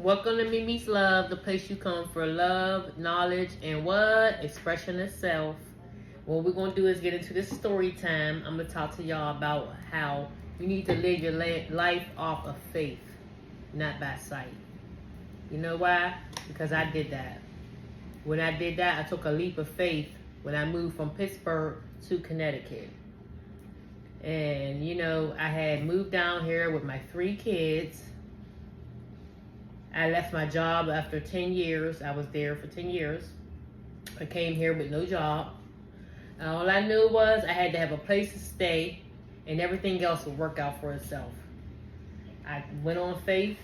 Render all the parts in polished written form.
Welcome to Mimi's Love, the place you come for love, knowledge, and what? Expression of self. What we're going to do is get into this story time. I'm going to talk to y'all about how you need to live your life off of faith, not by sight. You know why? Because I did that. When I did that, I took a leap of faith when I moved from Pittsburgh to Connecticut. And, I had moved down here with my 3 kids. I left my job after 10 years. I was there for 10 years. I came here with no job. All I knew was I had to have a place to stay and everything else would work out for itself. I went on faith.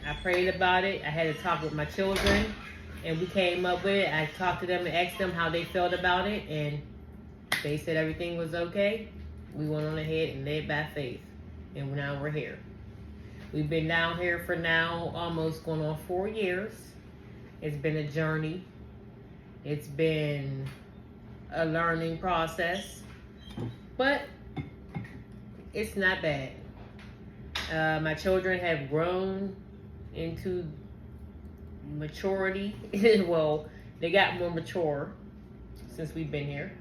I prayed about it. I had to talk with my children and we came up with it. I talked to them and asked them how they felt about it and they said everything was okay. We went on ahead and led by faith and now we're here. We've been down here for now almost going on 4 years. It's been a journey. It's been a learning process, but it's not bad. My children have grown into maturity. Well, they got more mature since we've been here.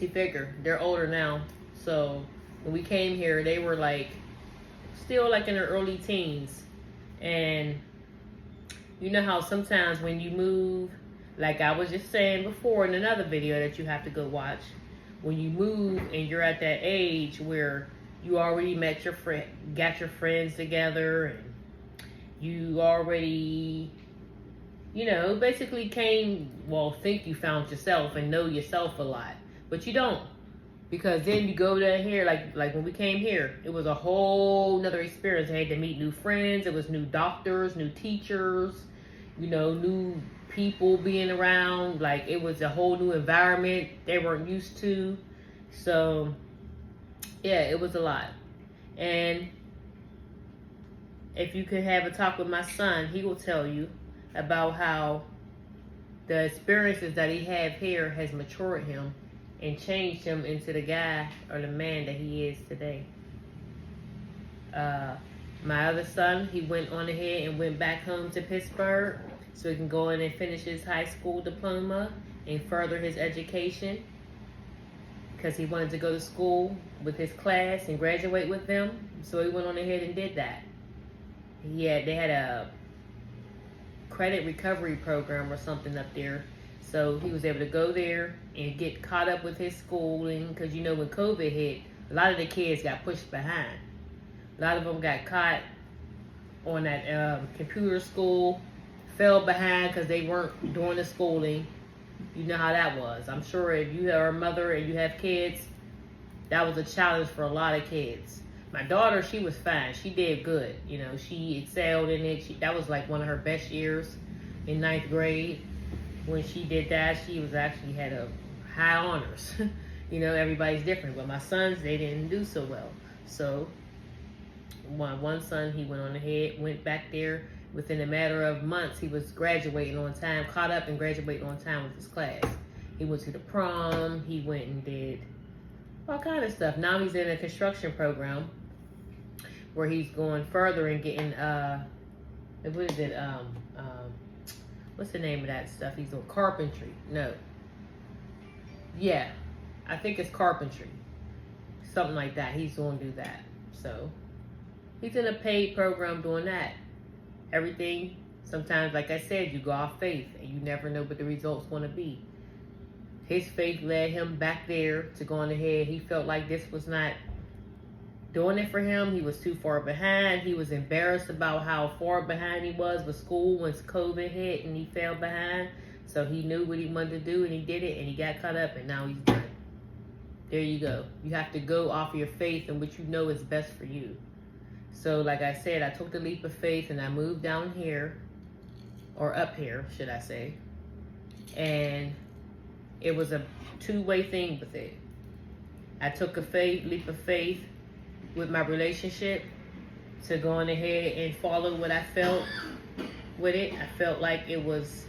You figure, they're older now, so when we came here, they were still in their early teens. And you know how sometimes when you move, like I was just saying before in another video that you have to go watch, when you move and you're at that age where you already met your friend, got your friends together, and you already, basically think you found yourself and know yourself a lot, but you don't. Because then you go down here, like when we came here, it was a whole nother experience. I had to meet new friends. It was new doctors, new teachers, new people being around. Like, it was a whole new environment they weren't used to. So, yeah, it was a lot. And if you could have a talk with my son, he will tell you about how the experiences that he had here has matured him and changed him into the guy or the man that he is today. My other son, he went on ahead and went back home to Pittsburgh so he can go in and finish his high school diploma and further his education because he wanted to go to school with his class and graduate with them. So he went on ahead and did that. They had a credit recovery program or something up there. So he was able to go there and get caught up with his schooling because, when COVID hit, a lot of the kids got pushed behind. A lot of them got caught on that computer school, fell behind because they weren't doing the schooling. You know how that was. I'm sure if you are a mother and you have kids, that was a challenge for a lot of kids. My daughter, she was fine. She did good. She excelled in it. That was like one of her best years in 9th grade. When she did that, she was actually had a high honors. Everybody's different. But my sons, they didn't do so well. So one son, he went on ahead, went back there. Within a matter of months, he was graduating on time, caught up and graduating on time with his class. He went to the prom. He went and did all kind of stuff. Now he's in a construction program where he's going further and getting, what is it, what's the name of that stuff? He's on carpentry. No. Yeah. I think it's carpentry. Something like that. He's going to do that. So, he's in a paid program doing that. Everything, sometimes, like I said, you go off faith and you never know what the result's going to be. His faith led him back there to go on ahead. He felt like this was not doing it for him. He was too far behind. He was embarrassed about how far behind he was with school once COVID hit and he fell behind. So he knew what he wanted to do and he did it and he got caught up and now he's done. There you go. You have to go off your faith and what you know is best for you. So like I said, I took the leap of faith and I moved down here, or up here, should I say. And it was a two-way thing with it. I took a leap of faith with my relationship to go on ahead and follow what I felt with it. I felt like it was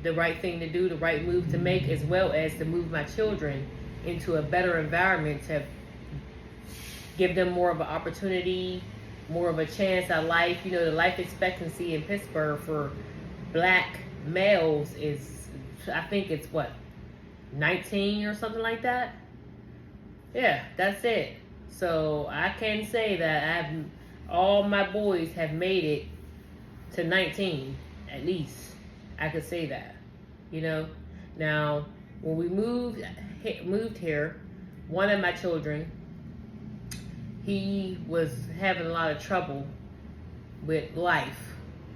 the right thing to do, the right move to make, as well as to move my children into a better environment to give them more of an opportunity, more of a chance at life. You know, the life expectancy in Pittsburgh for black males is, I think it's what, 19 or something like that. Yeah, that's it. So I can say that all my boys have made it to 19 at least. I could say that. You know, now when we moved here, one of my children, he was having a lot of trouble with life.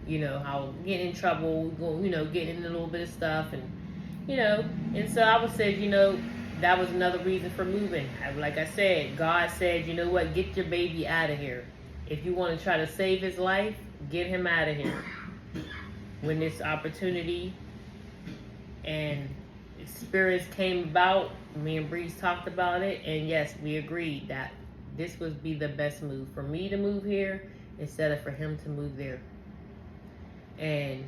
You know, how getting in trouble, getting in a little bit of stuff, and so I would say, that was another reason for moving. Like I said, God said, you know what, get your baby out of here. If you want to try to save his life, get him out of here. When this opportunity and experience came about, me and Breeze talked about it, and yes, we agreed that this would be the best move for me to move here instead of for him to move there. And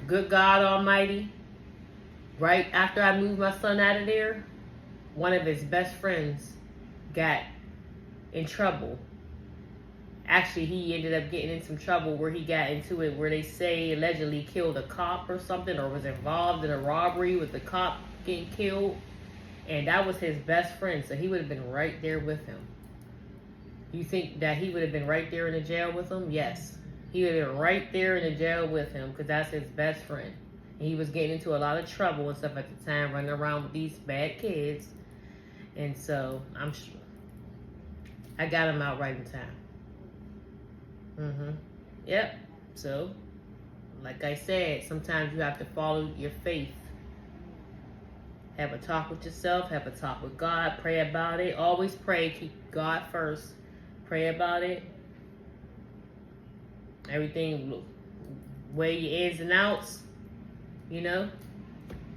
good God Almighty, right after I moved my son out of there, one of his best friends got in trouble. Actually, he ended up getting in some trouble where he got into it where they say allegedly killed a cop or something, or was involved in a robbery with the cop getting killed. And that was his best friend, so he would have been right there with him. You think that he would have been right there in the jail with him? Yes. He would have been right there in the jail with him because that's his best friend. And he was getting into a lot of trouble and stuff at the time, running around with these bad kids. And so, I'm sure I got him out right in time. Yep. So, like I said, sometimes you have to follow your faith. Have a talk with yourself, have a talk with God, pray about it. Always pray, keep God first. Pray about it. Everything, weigh your ins and outs, And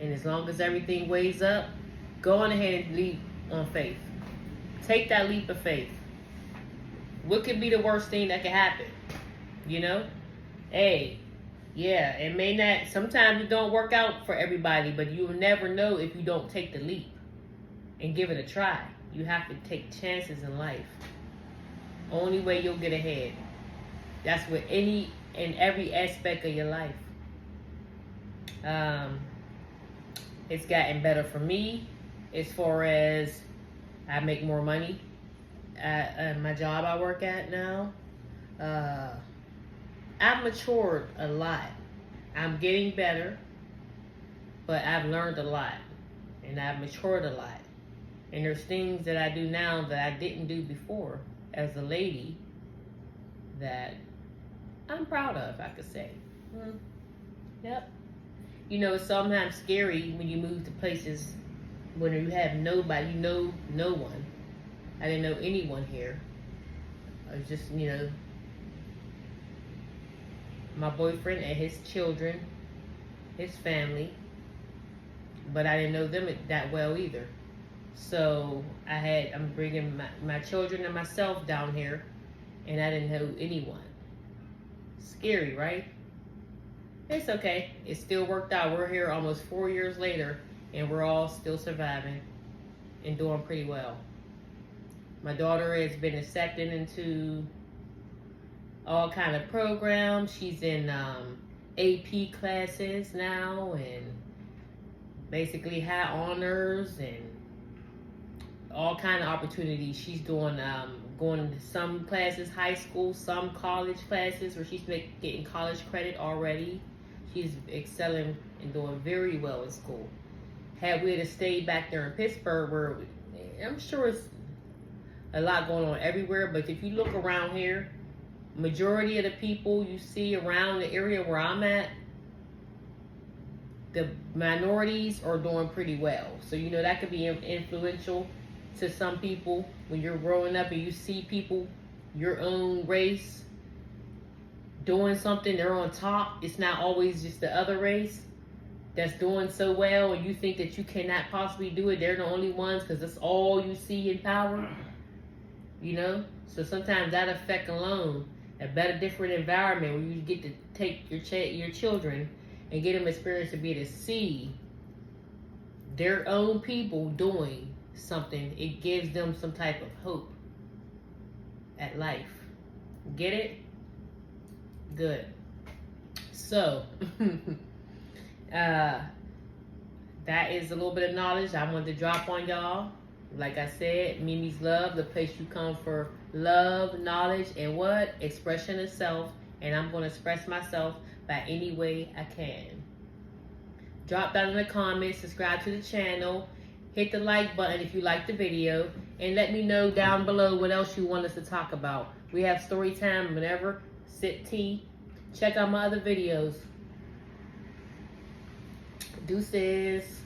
as long as everything weighs up, go on ahead and leap on faith. Take that leap of faith. What could be the worst thing that could happen? Hey, yeah, it may not, sometimes it don't work out for everybody, but you'll never know if you don't take the leap and give it a try. You have to take chances in life. Only way you'll get ahead. That's with any and every aspect of your life. It's gotten better for me as far as I make more money at my job I work at now. I've matured a lot. I'm getting better, but I've learned a lot, and I've matured a lot. And there's things that I do now that I didn't do before as a lady that I'm proud of, I could say. Yep. It's sometimes scary when you move to places when you have nobody, no one. I didn't know anyone here. I was just, my boyfriend and his children, his family, but I didn't know them that well either. So I'm bringing my children and myself down here, and I didn't know anyone. Scary, right? It's okay. It still worked out. We're here almost 4 years later, and we're all still surviving and doing pretty well. My daughter has been accepted into all kind of programs. She's in AP classes now, and basically high honors and all kind of opportunities. She's doing going to some classes, high school, some college classes where she's getting college credit already. She's excelling and doing very well in school. Had we have stayed back there in Pittsburgh, where I'm sure it's a lot going on everywhere, but if you look around here, majority of the people you see around the area where I'm at, the minorities are doing pretty well. So that could be influential to some people when you're growing up and you see people your own race doing something, they're on top. It's not always just the other race that's doing so well, and you think that you cannot possibly do it. They're the only ones because that's all you see in power. So sometimes that effect alone, a better, different environment where you get to take your children and get them experience to be able to see their own people doing something. It gives them some type of hope at life. Get it? Good. So, that is a little bit of knowledge I wanted to drop on y'all. Like I said, Mimi's Love, the place you come for love, knowledge, and what? Expression of self. And I'm going to express myself by any way I can. Drop down in the comments, subscribe to the channel, hit the like button if you like the video, and let me know down below what else you want us to talk about. We have story time whenever, sip tea. Check out my other videos. Deuces.